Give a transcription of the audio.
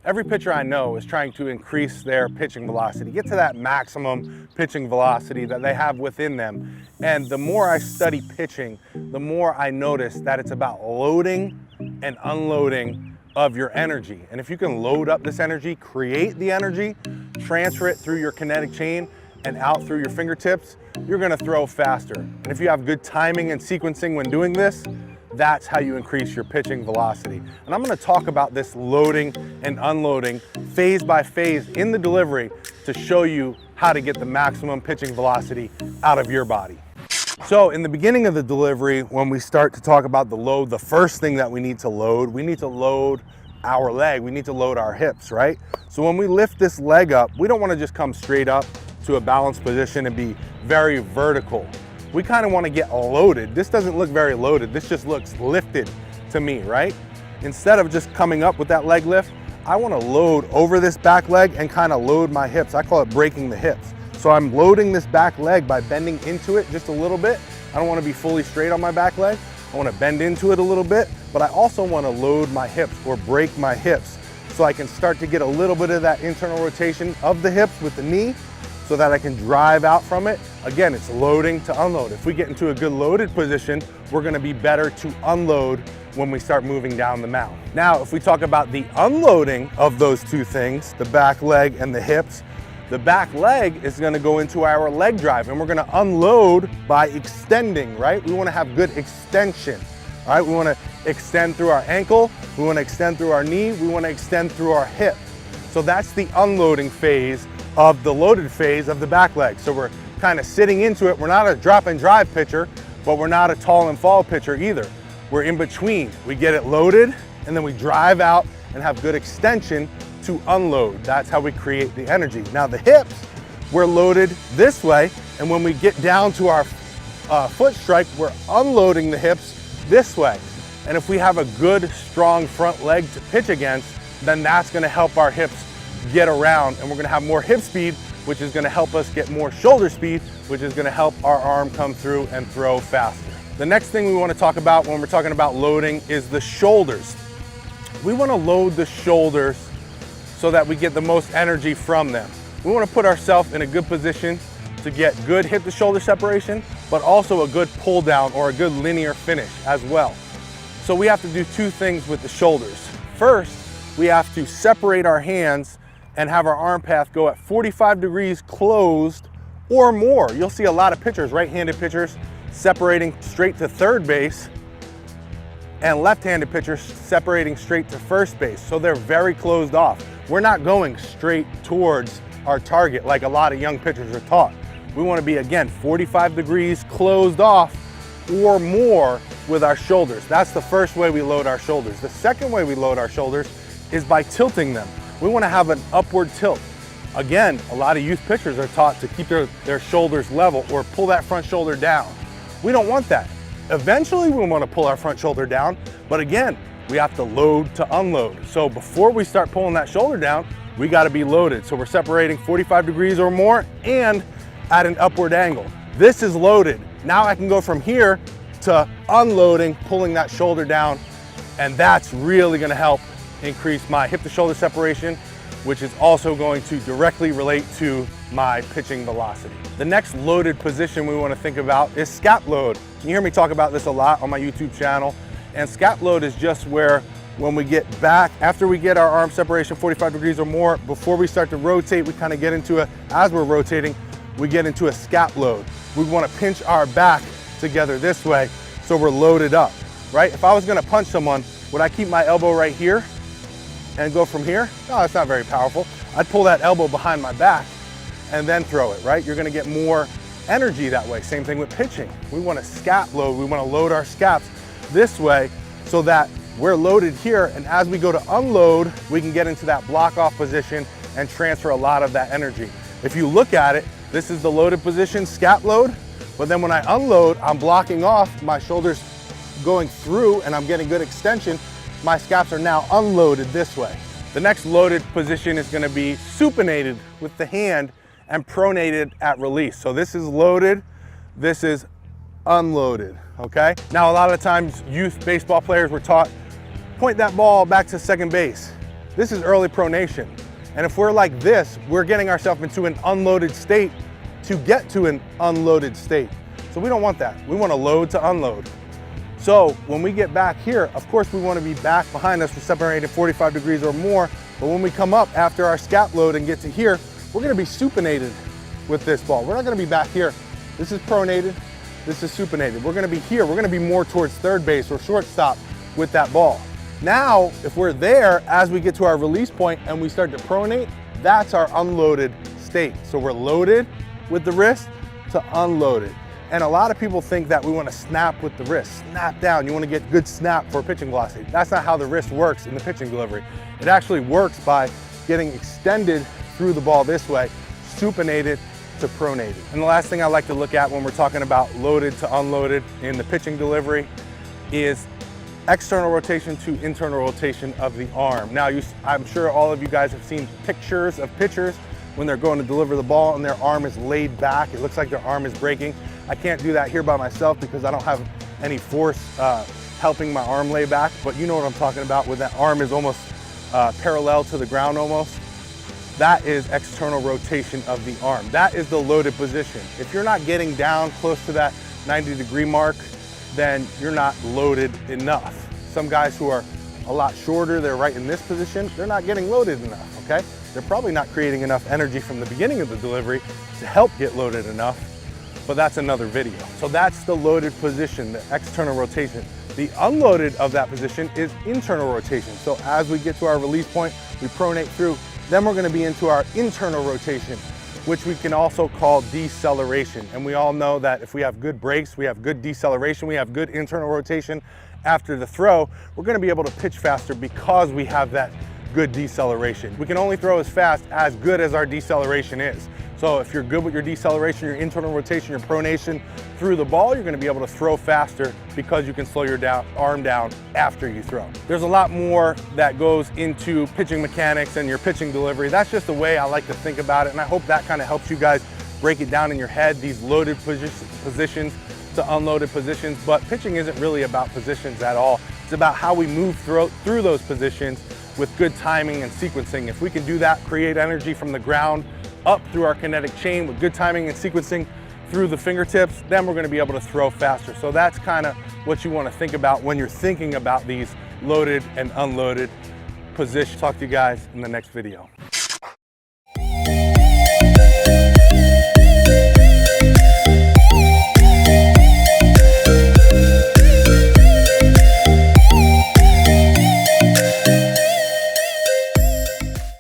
Every pitcher I know is trying to increase their pitching velocity, get to that maximum pitching velocity that they have within them. And the more I study pitching, the more I notice that it's about loading and unloading of your energy. And if you can load up this energy, create the energy, transfer it through your kinetic chain and out through your fingertips, you're gonna throw faster. And if you have good timing and sequencing when doing this, that's how you increase your pitching velocity. And I'm gonna talk about this loading and unloading phase by phase in the delivery to show you how to get the maximum pitching velocity out of your body. So in the beginning of the delivery, when we start to talk about the load, the first thing that we need to load our leg, we need to load our hips, right? So when we lift this leg up, we don't wanna just come straight up to a balanced position and be very vertical. We kind of want to get loaded. This doesn't look very loaded. This just looks lifted to me, right? Instead of just coming up with that leg lift, I want to load over this back leg and kind of load my hips. I call it breaking the hips. So I'm loading this back leg by bending into it just a little bit. I don't want to be fully straight on my back leg. I want to bend into it a little bit, but I also want to load my hips or break my hips so I can start to get a little bit of that internal rotation of the hips with the knee, so that I can drive out from it. Again, it's loading to unload. If we get into a good loaded position, we're gonna be better to unload when we start moving down the mound. Now, if we talk about the unloading of those two things, the back leg and the hips, the back leg is gonna go into our leg drive and we're gonna unload by extending, right? We wanna have good extension, all right? We wanna extend through our ankle, we wanna extend through our knee, we wanna extend through our hip. So that's the unloading phase of the loaded phase of the back leg. So we're kind of sitting into it. We're not a drop and drive pitcher, but we're not a tall and fall pitcher either. We're in between. We get it loaded and then we drive out and have good extension to unload. That's how we create the energy. Now the hips, we're loaded this way, and when we get down to our foot strike, we're unloading the hips this way. And if we have a good, strong front leg to pitch against, then that's gonna help our hips get around, and we're gonna have more hip speed, which is gonna help us get more shoulder speed, which is gonna help our arm come through and throw faster. The next thing we wanna talk about when we're talking about loading is the shoulders. We wanna load the shoulders so that we get the most energy from them. We wanna put ourselves in a good position to get good hip to shoulder separation, but also a good pull down or a good linear finish as well. So we have to do two things with the shoulders. First, we have to separate our hands and have our arm path go at 45 degrees closed or more. You'll see a lot of pitchers, right-handed pitchers, separating straight to third base, and left-handed pitchers separating straight to first base. So they're very closed off. We're not going straight towards our target like a lot of young pitchers are taught. We want to be, again, 45 degrees closed off or more with our shoulders. That's the first way we load our shoulders. The second way we load our shoulders is by tilting them. We want to have an upward tilt. Again, a lot of youth pitchers are taught to keep their shoulders level or pull that front shoulder down. We don't want that. Eventually we want to pull our front shoulder down, but again, we have to load to unload. So before we start pulling that shoulder down, we got to be loaded. So we're separating 45 degrees or more and at an upward angle. This is loaded. Now I can go from here to unloading, pulling that shoulder down, and that's really going to help increase my hip to shoulder separation, which is also going to directly relate to my pitching velocity. The next loaded position we want to think about is scap load. You hear me talk about this a lot on my YouTube channel, and scap load is just where when we get back, after we get our arm separation 45 degrees or more, before we start to rotate, we kind of get into as we're rotating, we get into a scap load. We want to pinch our back together this way so we're loaded up, right? If I was going to punch someone, would I keep my elbow right here and go from here? No, that's not very powerful. I'd pull that elbow behind my back and then throw it, right? You're gonna get more energy that way. Same thing with pitching. We wanna scap load, we wanna load our scaps this way so that we're loaded here, and as we go to unload, we can get into that block off position and transfer a lot of that energy. If you look at it, this is the loaded position, scap load, but then when I unload, I'm blocking off, my shoulders going through and I'm getting good extension. My scaps are now unloaded this way. The next loaded position is going to be supinated with the hand and pronated at release. So this is loaded, this is unloaded, okay? Now a lot of times youth baseball players were taught, point that ball back to second base. This is early pronation. And if we're like this, we're getting ourselves into an unloaded state to get to an unloaded state. So we don't want that. We want to load to unload. So when we get back here, of course we want to be back behind us. We're separated 45 degrees or more. But when we come up after our scap load and get to here, we're going to be supinated with this ball. We're not going to be back here. This is pronated. This is supinated. We're going to be here. We're going to be more towards third base or shortstop with that ball. Now, if we're there as we get to our release point and we start to pronate, that's our unloaded state. So we're loaded with the wrist to unloaded. And a lot of people think that we want to snap with the wrist, snap down. You want to get good snap for pitching velocity. That's not how the wrist works in the pitching delivery. It actually works by getting extended through the ball this way, supinated to pronated. And the last thing I like to look at when we're talking about loaded to unloaded in the pitching delivery is external rotation to internal rotation of the arm. Now, I'm sure all of you guys have seen pictures of pitchers when they're going to deliver the ball and their arm is laid back. It looks like their arm is breaking. I can't do that here by myself because I don't have any force helping my arm lay back, but you know what I'm talking about, when that arm is almost parallel to the ground almost. That is external rotation of the arm. That is the loaded position. If you're not getting down close to that 90-degree mark, then you're not loaded enough. Some guys who are a lot shorter, they're right in this position, they're not getting loaded enough, okay? They're probably not creating enough energy from the beginning of the delivery to help get loaded enough, but that's another video. So that's the loaded position, the external rotation. The unloaded of that position is internal rotation. So as we get to our release point, we pronate through, then we're gonna be into our internal rotation, which we can also call deceleration. And we all know that if we have good brakes, we have good deceleration, we have good internal rotation after the throw, we're gonna be able to pitch faster because we have that good deceleration. We can only throw as fast as good as our deceleration is. So if you're good with your deceleration, your internal rotation, your pronation through the ball, you're gonna be able to throw faster because you can slow your arm down after you throw. There's a lot more that goes into pitching mechanics and your pitching delivery. That's just the way I like to think about it, and I hope that kind of helps you guys break it down in your head, these loaded positions to unloaded positions. But pitching isn't really about positions at all. It's about how we move through those positions with good timing and sequencing. If we can do that, create energy from the ground up through our kinetic chain with good timing and sequencing through the fingertips, then we're going to be able to throw faster. So that's kind of what you want to think about when you're thinking about these loaded and unloaded positions. Talk to you guys in the next video.